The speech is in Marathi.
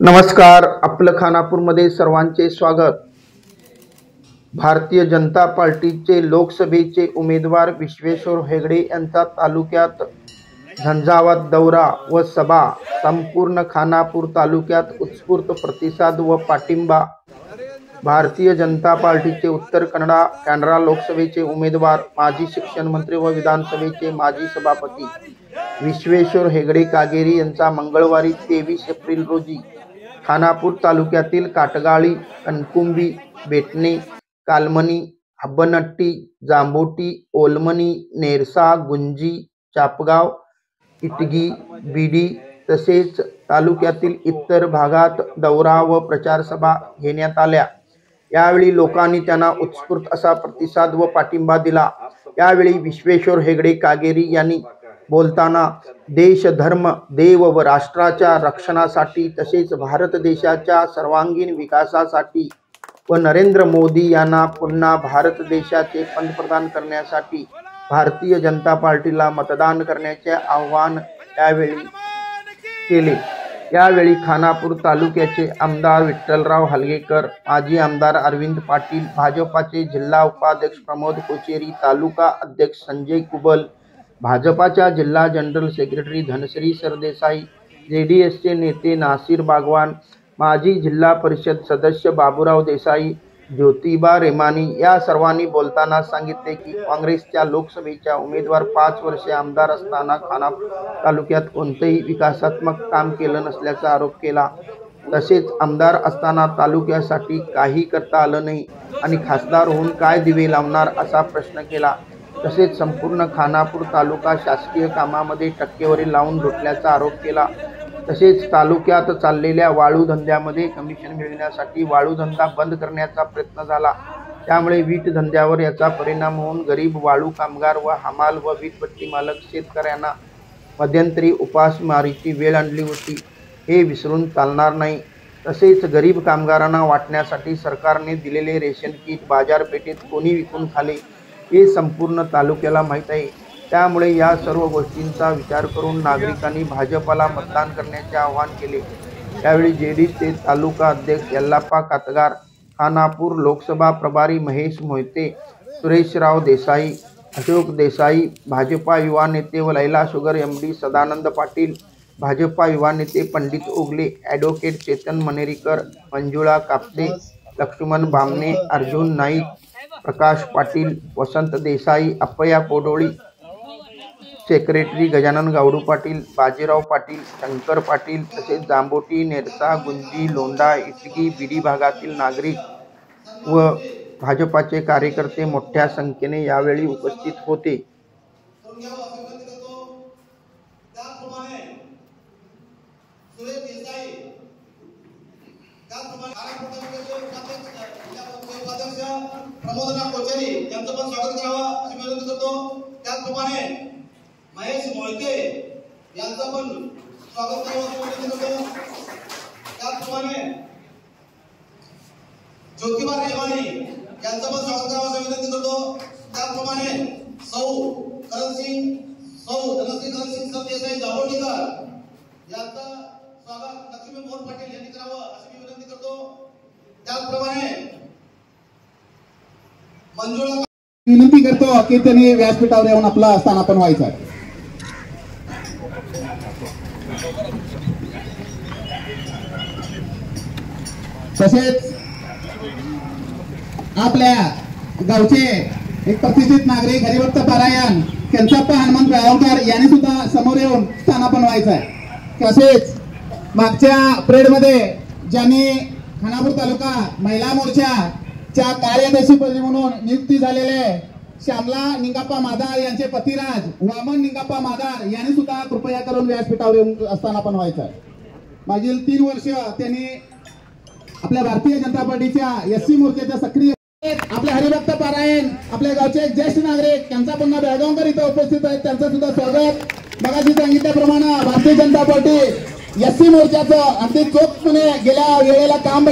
नमस्कार, आपलं खानापूरमध्ये सर्वांचे स्वागत। भारतीय जनता पार्टीचे लोकसभेचे उमेदवार विश्वेश्वर हेगडे यांचा तालुक्यात झंझावात दौरा व सभा। संपूर्ण खानापूर तालुक्यात उत्स्फूर्त प्रतिसाद व पाठिंबा। भारतीय जनता पार्टीचे उत्तर कन्नडा लोकसभेचे उमेदवार माजी शिक्षण मंत्री व विधानसभेचे माजी सभापती विश्वेश्वर हेगडे कागेरी यांचा मंगळवारी 23 एप्रिल रोजी खानापूर तालुक्यातील काटगाळी, कणकुंबी, बेटणे, कालमनी, हब्बनट्टी, जांबोटी, ओलमनी, नेरसा, गुंजी, चापगाव, इटगी, बीडी तसेच तालुक्यातील इतर भागात दौरा व प्रचार सभा घेण्यात आल्या। यावेळी लोकांनी त्यांना उत्स्फूर्त असा प्रतिसाद व पाठिंबा दिला। यावेळी विश्वेश्वर हेगडे कागेरी यांनी बोलताना देश, धर्म, देव व राष्ट्राच्या रक्षणासाठी तसेच भारत देशाच्या सर्वांगीण विकासासाठी व नरेंद्र मोदी यांना पुन्हा भारत देशाचे पंतप्रधान करण्यासाठी भारतीय जनता पार्टीला मतदान करण्याचे आवाहन यावेळी केले। यावेळी खानापूर तालुक्याचे आमदार विठ्ठलराव हलगेकर, माजी आमदार अरविंद पाटील, भाजपाचे जिल्हा उपाध्यक्ष प्रमोद कोचेरी, तालुका अध्यक्ष संजय कुबल, भाजपाच्या जिल्हा जनरल सेक्रेटरी धनश्री सरदेसाई, जेडीएसचे नेते नासिर बागवान, माजी जिल्हा परिषद सदस्य बाबूराव देसाई, ज्योतिबा रेमानी या सर्वांनी बोलताना सांगितले की काँग्रेसच्या लोकसभेच्या उमेदवार 5 वर्षे आमदार असताना खानापूर तालुक्यात कोणतेही विकासात्मक काम केलं नसल्याचा आरोप केला। तसेच आमदार असताना तालुक्यासाठी काही करता आलं नाही आणि खासदार होऊन काय दिवे लावणार असा प्रश्न केला। तसेच संपूर्ण खानापूर तालुका शासकीय कामामध्ये टक्केवारी लावून लुटल्याचा आरोप केला। तसेच तालुक्यात चाललेल्या वाळू धंद्यामध्ये कमिशन मिळविण्यासाठी वाळू धंदा बंद करण्याचा प्रयत्न झाला, त्यामुळे वीट धंद्यावर याचा परिणाम होऊन गरीब वाळू कामगार व हमाल व वीटभट्टी मालक शेतकऱ्यांना मध्यंतरी उपासमारीची वेळ आणली होती, हे विसरून चालणार नाही। तसेच गरीब कामगारांना वाटण्यासाठी सरकारने दिलेले रेशन किट बाजारपेठेत कोणी विकून खाले हे संपूर्ण तालुक्याला माहीत आहे। त्यामुळे या सर्व गोष्टींचा विचार करून नागरिकांनी भाजपाला मतदान करण्याचे आवाहन केले। यावेळी जेडीचे तालुका अध्यक्ष यल्लाप्पा कातगार, खानापूर लोकसभा प्रभारी महेश मोहिते, सुरेशराव देसाई, अशोक देसाई, भाजपा युवा नेते व लैला शुगर एमडी सदानंद पाटील, भाजपा युवा नेते पंडित ओगले, ॲडव्होकेट चेतन मनेरीकर, मंजुळा कापसे, लक्ष्मण बामणे, अर्जुन नाईक, प्रकाश पाटील, वसंत देसाई, अप्पया कोडोळी, सेक्रेटरी गजानन गावडू पाटील, बाजीराव पाटील, शंकर पाटील तसेच जांबोटी, नेरसा, गुंजी, लोंढा, इटगी, बीडी भागातील नागरिक व भाजपाचे कार्यकर्ते मोठ्या संख्येने यावेळी उपस्थित होते। प्रमोद कोचेरी यांचं पण स्वागत करावं अशी विनंती करतो। त्याचप्रमाणे महेश मोहिते यांचं पण स्वागत करावं अशी विनंती करतो। त्याचप्रमाणे ज्योतिबा रेमानी यांचं पण स्वागत करावं अशी विनंती करतो। त्याचप्रमाणे सौ धनश्री सरदेसाई जांभोटीकर यांचं स्वागत लक्ष्मी मोहन पाटील यांनी करावं अशी विनंती करतो। त्याचप्रमाणे विनंती करतो की त्यांनी व्यासपीठावर येऊन आपला स्थानापन्न व्हायचा। तसेच आपल्या गावचे एक प्रतिष्ठित नागरिक हरिभक्त पारायण केंचप्पा हनुमंत बेळगावकर यांनी सुद्धा समोर येऊन स्थानापन्न व्हायचा। तसेच मागच्या परेड मध्ये ज्यांनी खानापूर तालुका महिला मोर्चाच्या कार्यदर्शीपदी म्हणून नियुक्ती झालेले श्यामला निंगाप्पा मादार यांचे पतिराज वामन निंगाप्पा मादार यांनी सुद्धा कृपया करून व्यासपीठावर येऊन स्थानापन्न व्हायचं। मागील 3 वर्ष त्यांनी आपल्या भारतीय जनता पार्टीच्या एससी मोर्चाच्या सक्रिय आपल्या हरिभक्त पारायण आपल्या गावचे ज्येष्ठ नागरिक त्यांचा पुन्हा बेळगावकर इथे उपस्थित आहेत, त्यांचं सुद्धा स्वागत। मगाशी सांगितल्याप्रमाणे भारतीय जनता पार्टी एससी मोर्चाचं अगदी चोखपणे गेल्या वेळेला काम